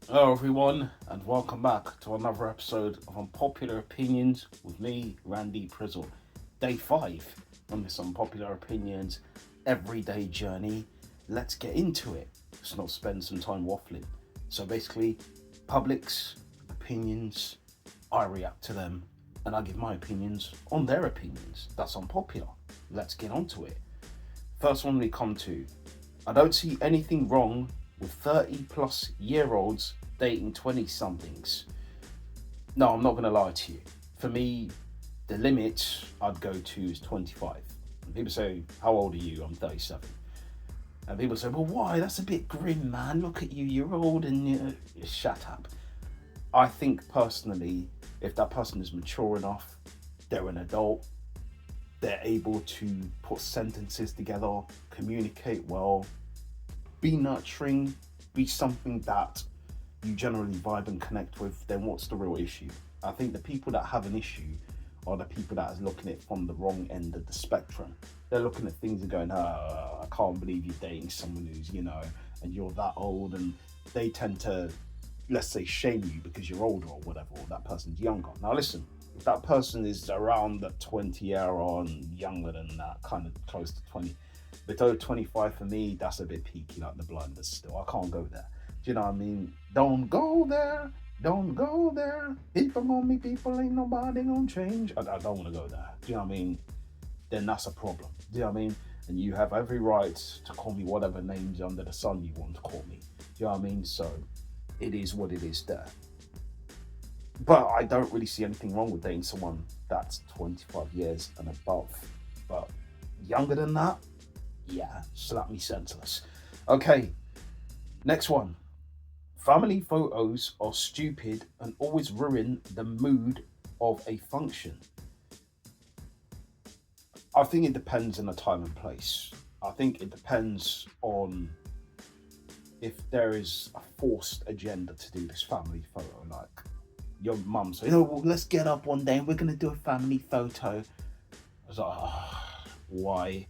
Hello, everyone, and welcome back to another episode of Unpopular Opinions with me, Randy Prizzle. Day 5 on this Unpopular Opinions everyday journey. Let's get into it. Let's not spend some time waffling. So, basically, public's opinions, I react to them, and I give my opinions on their opinions. That's unpopular. Let's get onto it. First one we come to, I don't see anything wrong with 30 plus year olds dating 20 somethings. No, I'm not going to lie to you. For me, the limit I'd go to is 25. And people say, how old are you? I'm 37. And people say, well, why? That's a bit grim, man. Look at you, you're old and you shut up. I think personally, if that person is mature enough, they're an adult, they're able to put sentences together, communicate well, be nurturing, be something that you generally vibe and connect with, then what's the real issue? I think the people that have an issue are the people that are looking at it from the wrong end of the spectrum. They're looking at things and going, oh, I can't believe you're dating someone who's, and you're that old. And they tend to, let's say, shame you because you're older or whatever, or that person's younger. Now, listen, if that person is around the 20 era and younger than that, kind of close to 20, but over 25 for me, that's a bit peaky, like the blinders still. I can't go there. Do you know what I mean? Don't go there. Don't go there. People gonna be people, ain't nobody gonna change. I don't want to go there. Do you know what I mean? Then that's a problem. Do you know what I mean? And you have every right to call me whatever names under the sun you want to call me. Do you know what I mean? So it is what it is there. But I don't really see anything wrong with dating someone that's 25 years and above. But younger than that, yeah, slap me senseless. Okay, next one. Family photos are stupid and always ruin the mood of a function. I think it depends on the time and place. I think it depends on if there is a forced agenda to do this family photo. Like your mum saying, oh, well, let's get up one day and we're going to do a family photo. I was like, oh, why?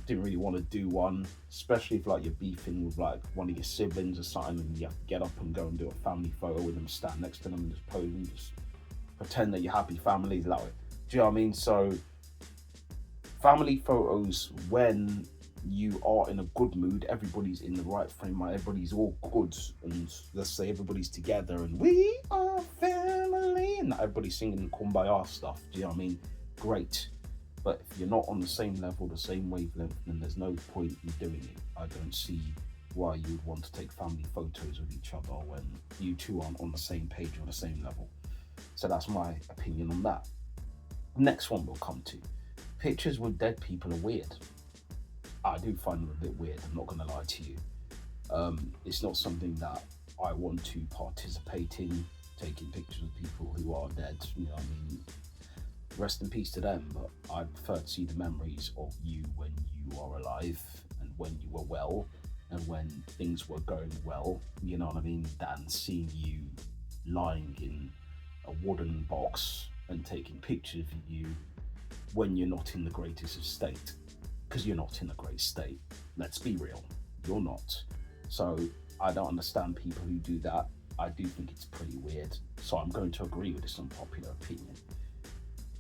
Didn't really want to do one, especially if like you're beefing with like one of your siblings or something and you have to get up and go and do a family photo with them, stand next to them and just pose and just pretend that you're happy families like it. Do you know what I mean? So family photos, when you are in a good mood, everybody's in the right frame, mind, everybody's all good, and let's say everybody's together and we are family and everybody's singing kumbaya stuff. Do you know what I mean? Great. But if you're not on the same level, the same wavelength, then there's no point in doing it. I don't see why you would want to take family photos with each other when you two aren't on the same page or the same level. So that's my opinion on that. Next one we'll come to. Pictures with dead people are weird. I do find them a bit weird, I'm not going to lie to you. It's not something that I want to participate in, taking pictures of people who are dead. You know what I mean? Rest in peace to them, but I prefer to see the memories of you when you are alive and when you were well and when things were going well, you know what I mean, than seeing you lying in a wooden box and taking pictures of you when you're not in the greatest of state. Because you're not in a great state. Let's be real, you're not. So I don't understand people who do that. I do think it's pretty weird. So I'm going to agree with this unpopular opinion.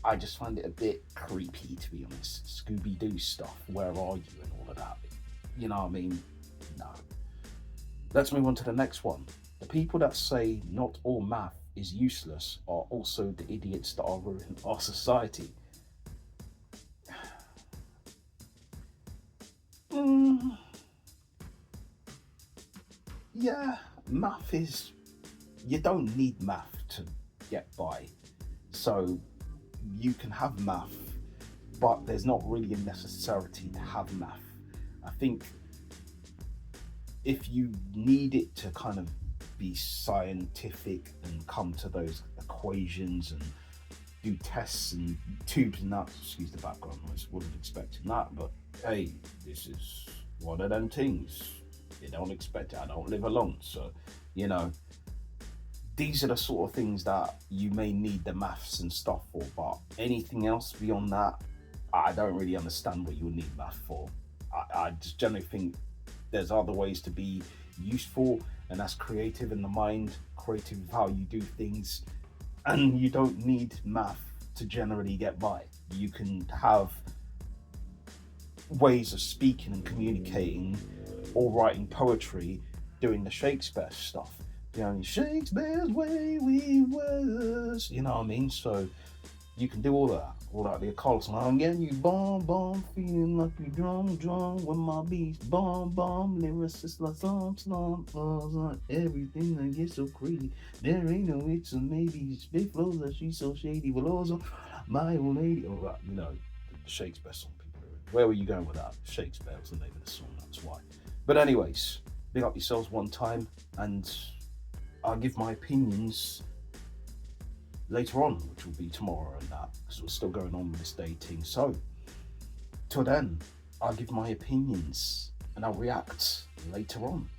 I just find it a bit creepy, to be honest. Scooby-Doo stuff, where are you and all of that. You know what I mean? No. Let's move on to the next one. The people that say not all math is useless are also the idiots that are ruining our society. Mm, yeah, math is... You don't need math to get by. So you can have math, but there's not really a necessity to have math. I think if you need it to kind of be scientific and come to those equations and do tests and tubes and that, excuse the background noise, wasn't expecting that, but hey, this is one of them things. You don't expect it. I don't live alone, so you know, these are the sort of things that you may need the maths and stuff for, but anything else beyond that, I don't really understand what you would need math for. I just generally think There's other ways to be useful, and that's creative in the mind, creative with how you do things. And you don't need math to generally get by. You can have ways of speaking and communicating or writing poetry, doing the Shakespeare stuff. You know, Shakespeare's way we was, you know what I mean? So you can do all that, the occult song. I'm getting you bomb, feeling like you drum, when my beats bomb, lyricist like slum, everything that gets so crazy. There ain't no it's or maybe, spit flows that she's so shady, but also my old lady, all that, you know, the Shakespeare song people are in. Where were you going with that? Shakespeare was the name of the song, that's why. But anyways, big up yourselves one time, and I'll give my opinions later on, which will be tomorrow and that, because we're still going on with this dating. So, till then, I'll give my opinions and I'll react later on.